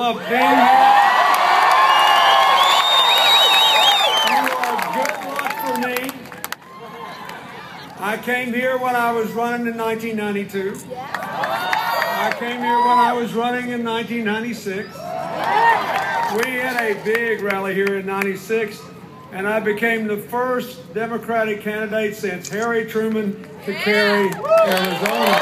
love being here. You are good luck for me. I came here when I was running in 1992. I came here when I was running in 1996. We had a big rally here in 96, and I became the first Democratic candidate since Harry Truman to carry Arizona.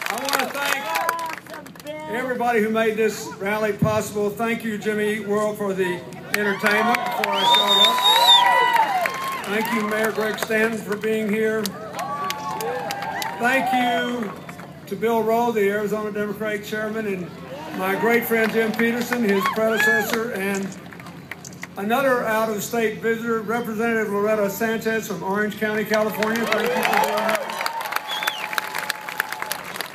I want to thank everybody who made this rally possible. Thank you, Jimmy Eat World, for the entertainment before I showed up. Thank you, Mayor Greg Stanton, for being here. Thank you to Bill Rowe, the Arizona Democratic chairman, and my great friend Jim Peterson, his predecessor, and another out-of-state visitor, Representative Loretta Sanchez from Orange County, California. Thank you for being here.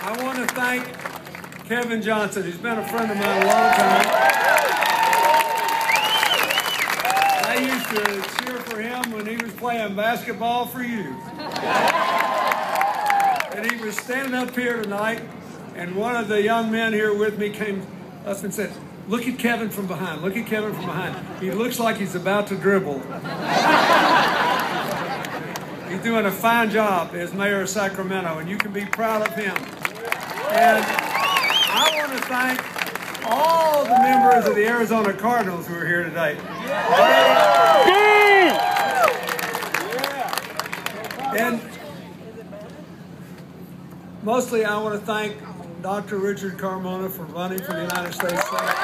I want to thank Kevin Johnson. He's been a friend of mine a long time. I used to cheer for him when he was playing basketball for you. And he was standing up here tonight, and one of the young men here with me came up and said, "Look at Kevin from behind. Look at Kevin from behind. He looks like he's about to dribble." He's doing a fine job as mayor of Sacramento, and you can be proud of him. And I want to thank all the members of the Arizona Cardinals who are here today. And mostly I want to thank Dr. Richard Carmona for running for the United States Senate.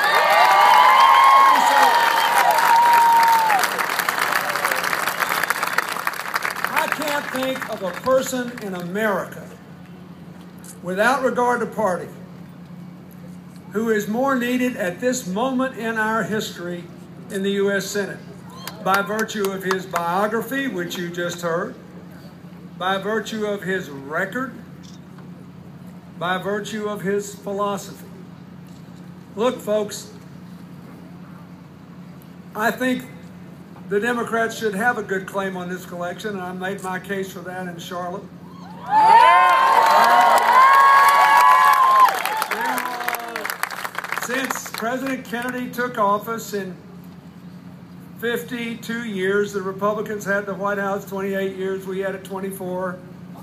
I can't think of a person in America, without regard to party, who is more needed at this moment in our history in the U.S. Senate, by virtue of his biography, which you just heard, by virtue of his record, by virtue of his philosophy. Look, folks, I think the Democrats should have a good claim on this collection, and I made my case for that in Charlotte. Since President Kennedy took office in 52 years, the Republicans had the White House 28 years, we had it 24,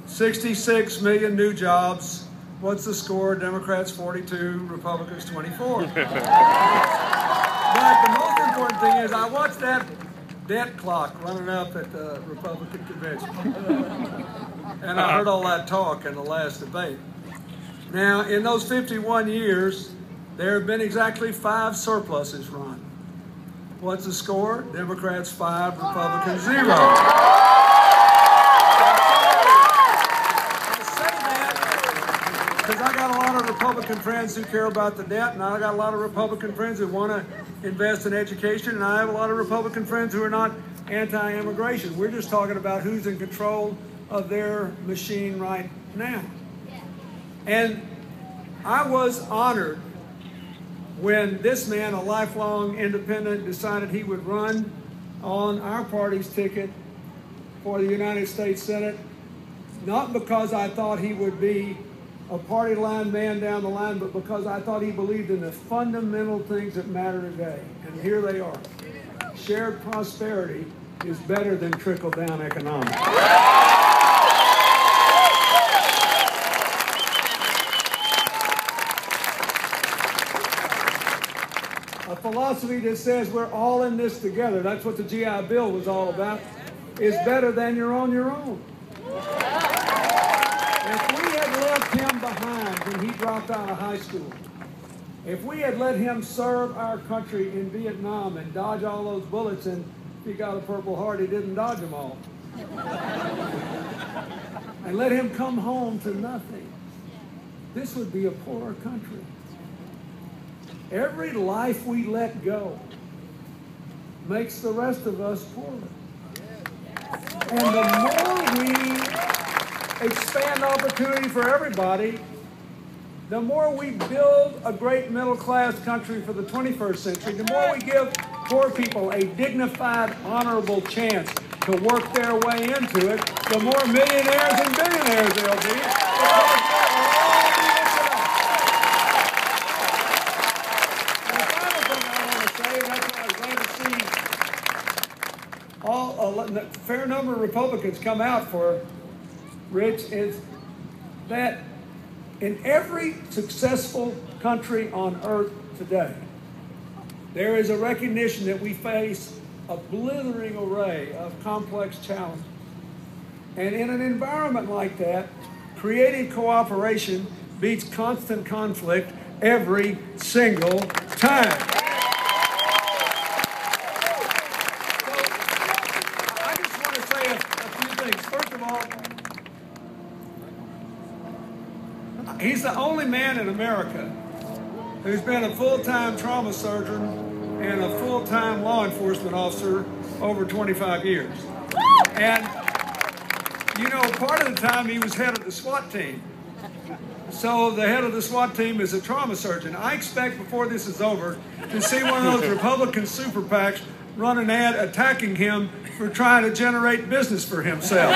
66 million new jobs. What's the score? Democrats 42, Republicans 24. But the most important thing is I watched that debt clock running up at the Republican convention. And I heard all that talk in the last debate. Now, in those 51 years, there have been exactly 5 surpluses run. What's the score? Democrats 5, Republicans 0. Because I got a lot of Republican friends who care about the debt, and I got a lot of Republican friends who want to invest in education, and I have a lot of Republican friends who are not anti-immigration. We're just talking about who's in control of their machine right now. And I was honored when this man, a lifelong independent, decided he would run on our party's ticket for the United States Senate, not because I thought he would be a party line man down the line, but because I thought he believed in the fundamental things that matter today. And here they are. Shared prosperity is better than trickle-down economics. A philosophy that says we're all in this together, that's what the GI Bill was all about, is better than you're on your own. If we had left him behind when he dropped out of high school, if we had let him serve our country in Vietnam and dodge all those bullets, and if he got a Purple Heart, he didn't dodge them all, and let him come home to nothing, this would be a poorer country. Every life we let go makes the rest of us poorer. And the more we expand opportunity for everybody, the more we build a great middle-class country for the 21st century, the more we give poor people a dignified, honorable chance to work their way into it, the more millionaires and billionaires they'll be. Because they'll all be lifted up. And the final thing I want to say, and that's why I was glad to see a fair number of Republicans come out for, Rich, is that in every successful country on earth today, there is a recognition that we face a blithering array of complex challenges. And in an environment like that, creative cooperation beats constant conflict every single time. So, I just want to say a few things. First of all, he's the only man in America who's been a full-time trauma surgeon and a full-time law enforcement officer over 25 years. And, you know, part of the time he was head of the SWAT team. So the head of the SWAT team is a trauma surgeon. I expect before this is over to see one of those Republican super PACs run an ad attacking him for trying to generate business for himself.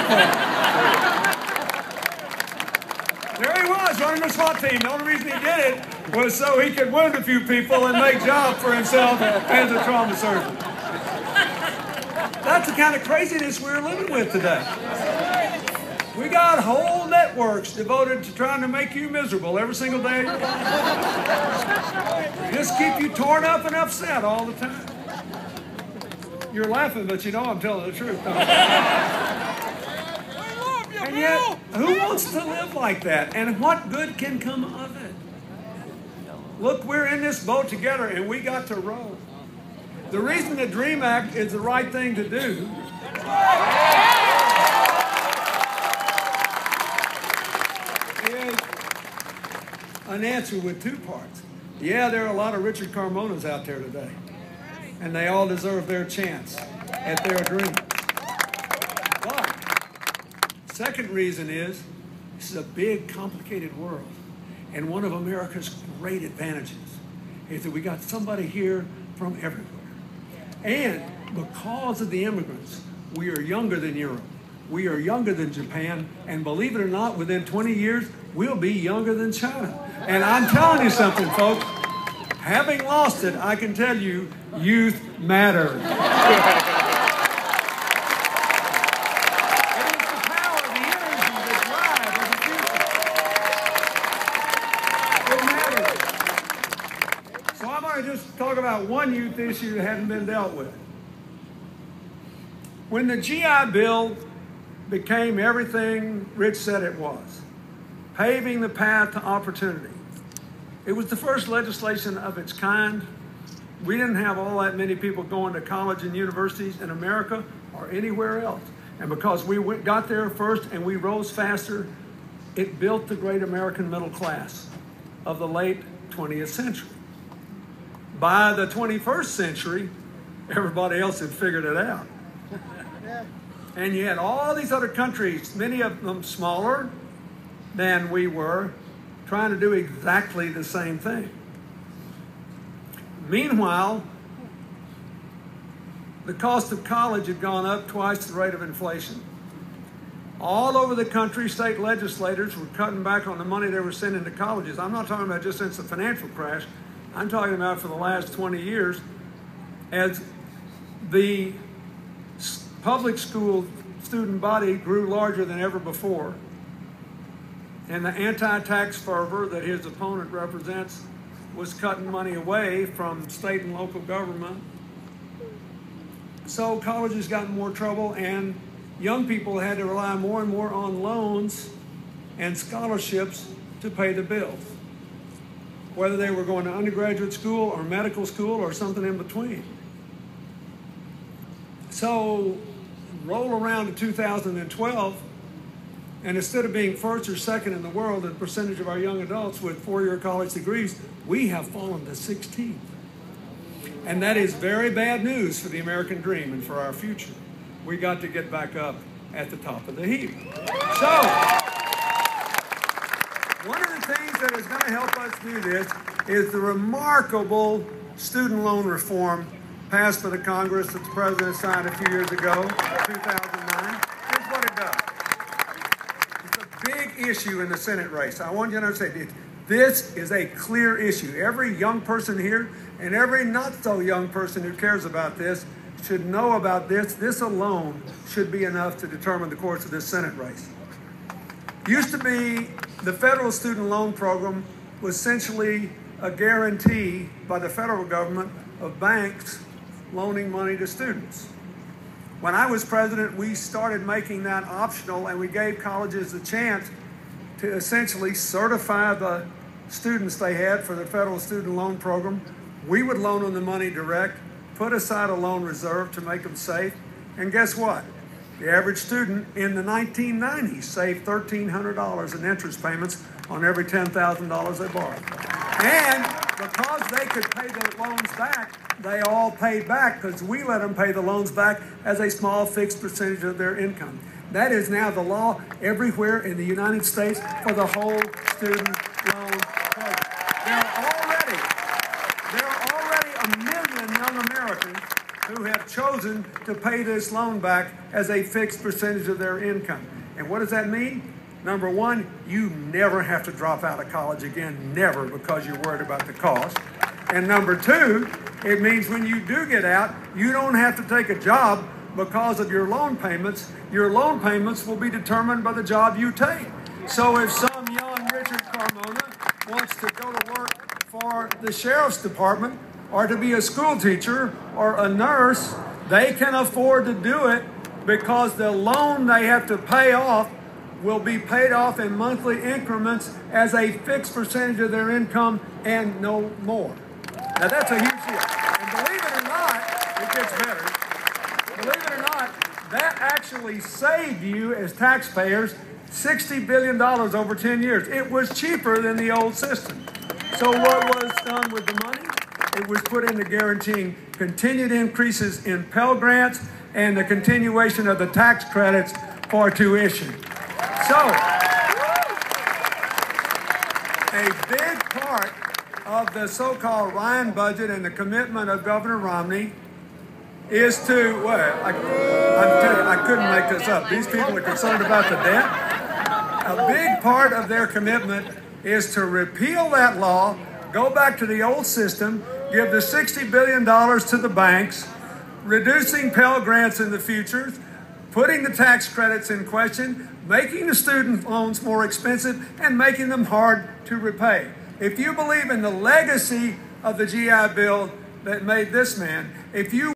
There he was, running the SWAT team. The only reason he did it was so he could wound a few people and make jobs for himself as a trauma surgeon. That's the kind of craziness we're living with today. We got whole networks devoted to trying to make you miserable every single day of your life. Just keep you torn up and upset all the time. You're laughing, but you know I'm telling the truth, don't you? And yet, who wants to live like that? And what good can come of it? Look, we're in this boat together, and we got to row. The reason the DREAM Act is the right thing to do is an answer with two parts. Yeah, there are a lot of Richard Carmonas out there today, and they all deserve their chance at their dreams. But second reason is this is a big, complicated world. And one of America's great advantages is that we got somebody here from everywhere. And because of the immigrants, we are younger than Europe. We are younger than Japan. And believe it or not, within 20 years, we'll be younger than China. And I'm telling you something, folks. Having lost it, I can tell you, youth matters. Talk about one youth issue that hadn't been dealt with. When the GI Bill became everything Rich said it was, paving the path to opportunity, it was the first legislation of its kind. We didn't have all that many people going to college and universities in America or anywhere else. And because we got there first and we rose faster, it built the great American middle class of the late 20th century. By the 21st century, everybody else had figured it out. And you had all these other countries, many of them smaller than we were, trying to do exactly the same thing. Meanwhile, the cost of college had gone up twice the rate of inflation. All over the country, state legislators were cutting back on the money they were sending to colleges. I'm not talking about just since the financial crash. I'm talking about for the last 20 years, as the public school student body grew larger than ever before, and the anti-tax fervor that his opponent represents was cutting money away from state and local government. So colleges got in more trouble, and young people had to rely more and more on loans and scholarships to pay the bills, whether they were going to undergraduate school or medical school or something in between. So roll around to 2012, and instead of being first or second in the world in percentage of our young adults with four-year college degrees, we have fallen to 16th. And that is very bad news for the American dream and for our future. We got to get back up at the top of the heap. So, one of the things that is going to help us do this is the remarkable student loan reform passed by the Congress that the President signed a few years ago, 2009. Here's what it does. It's a big issue in the Senate race. I want you to understand, this is a clear issue. Every young person here and every not-so-young person who cares about this should know about this. This alone should be enough to determine the course of this Senate race. Used to be the federal student loan program was essentially a guarantee by the federal government of banks loaning money to students. When I was president, we started making that optional, and we gave colleges a chance to essentially certify the students they had for the federal student loan program. We would loan them the money direct, put aside a loan reserve to make them safe, and guess what? The average student in the 1990s saved $1,300 in interest payments on every $10,000 they borrowed. And because they could pay the loans back, they all paid back because we let them pay the loans back as a small fixed percentage of their income. That is now the law everywhere in the United States for the whole student loan program. There are already 1 million young Americans who have chosen to pay this loan back as a fixed percentage of their income. And what does that mean? Number one, you never have to drop out of college again, never, because you're worried about the cost. And number two, it means when you do get out, you don't have to take a job because of your loan payments. Your loan payments will be determined by the job you take. So if some young Richard Carmona wants to go to work for the sheriff's department or to be a school teacher or a nurse, they can afford to do it because the loan they have to pay off will be paid off in monthly increments as a fixed percentage of their income and no more. Now that's a huge deal. And believe it or not, it gets better. Believe it or not, that actually saved you as taxpayers $60 billion over 10 years. It was cheaper than the old system. So what was done with the money? It was put into guaranteeing continued increases in Pell Grants and the continuation of the tax credits for tuition. So, a big part of the so-called Ryan budget and the commitment of Governor Romney is to, well, I'm telling you, I couldn't make this up. These people are concerned about the debt. A big part of their commitment is to repeal that law, go back to the old system, give the $60 billion to the banks, reducing Pell Grants in the future, putting the tax credits in question, making the student loans more expensive, and making them hard to repay. If you believe in the legacy of the GI Bill that made this man, if you